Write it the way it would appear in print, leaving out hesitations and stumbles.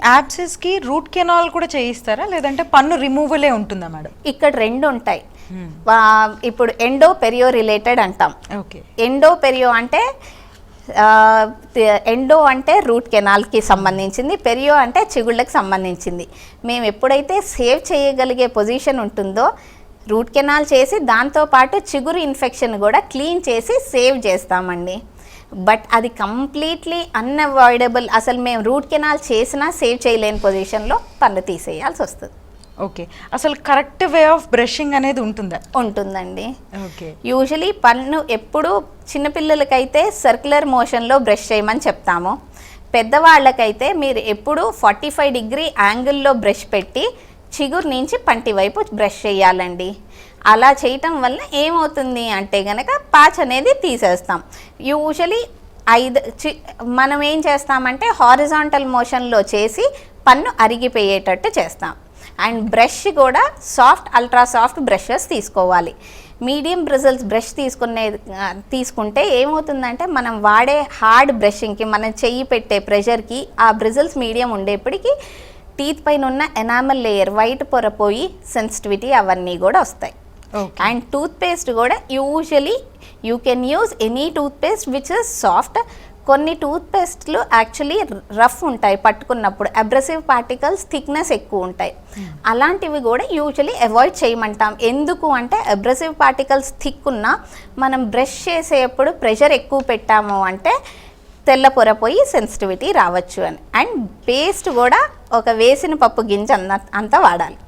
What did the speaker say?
యాబ్సెస్కి root canal కూడా చేయిస్తారా, లేదంటే పన్ను రిమూవలే ఉంటుందా మేడం? ఇక్కడ రెండు ఉంటాయి. ఇప్పుడు ఎండో పెరియో రిలేటెడ్ అంటాం. ఓకే. ఎండో పెరియో అంటే ఎండో అంటే రూట్ కెనాల్కి సంబంధించింది, పెరియో అంటే చిగుళ్ళకి సంబంధించింది. మేము ఎప్పుడైతే సేవ్ చేయగలిగే పొజిషన్ ఉంటుందో రూట్ కెనాల్ చేసి దాంతోపాటు చిగురు ఇన్ఫెక్షన్ కూడా క్లీన్ చేసి సేవ్ చేస్తామండి. బట్ అది కంప్లీట్లీ అన్అవాయిడబుల్. అసలు మేము రూట్ కెనాల్ చేసినా సేవ్ చేయలేని పొజిషన్లో పన్ను తీసేయాల్సి వస్తుంది. ఓకే. అసలు కరెక్ట్ వే ఆఫ్ బ్రషింగ్ అనేది ఉంటుందా? ఉంటుందండి. ఓకే. యూజువలీ పన్ను ఎప్పుడు చిన్నపిల్లలకైతే సర్క్యులర్ మోషన్లో బ్రష్ చేయమని చెప్తాము. పెద్దవాళ్ళకైతే మీరు ఎప్పుడు 45 డిగ్రీ యాంగిల్లో బ్రష్ పెట్టి చిగురు నుంచి పంటి వైపు బ్రష్ చేయాలండి. అలా చేయటం వల్ల ఏమవుతుంది అంటే కనుక పాచ్ అనేది తీసేస్తాం. యూజువలీ మనం ఏం చేస్తామంటే హారిజాంటల్ మోషన్లో చేసి పన్ను అరిగిపోయేటట్టు చేస్తాం. అండ్ బ్రష్ కూడా సాఫ్ట్, అల్ట్రా సాఫ్ట్ బ్రషెస్ తీసుకోవాలి. మీడియం బ్రిజిల్స్ బ్రష్ తీసుకుంటే ఏమవుతుందంటే మనం వాడే హార్డ్ బ్రషింగ్కి, మనం చెయ్యి పెట్టే ప్రెషర్కి ఆ బ్రిజిల్స్ మీడియం ఉండేప్పటికీ టీత్ పైన ఉన్న ఎనామల్ లేయర్ వైట్ పొర పోయి సెన్సిటివిటీ అవన్నీ కూడా వస్తాయి. అండ్ టూత్ పేస్ట్ కూడా usually you can use any toothpaste which is soft. కొన్ని టూత్ పేస్ట్లు యాక్చువల్లీ రఫ్ ఉంటాయి, పట్టుకున్నప్పుడు అబ్రెసివ్ పార్టికల్స్ థిక్నెస్ ఎక్కువ ఉంటాయి. అలాంటివి కూడా యూజువలీ అవాయిడ్ చేయమంటాం. ఎందుకు అంటే అబ్రెసివ్ పార్టికల్స్ థిక్ ఉన్నా మనం బ్రష్ చేసేటప్పుడు ప్రెషర్ ఎక్కువ పెట్టాము అంటే తెల్ల పొర పోయి సెన్సిటివిటీ రావచ్చు అని. అండ్ పేస్ట్ కూడా ఒక వేసిన పప్పు గింజ అంతా వాడాలి.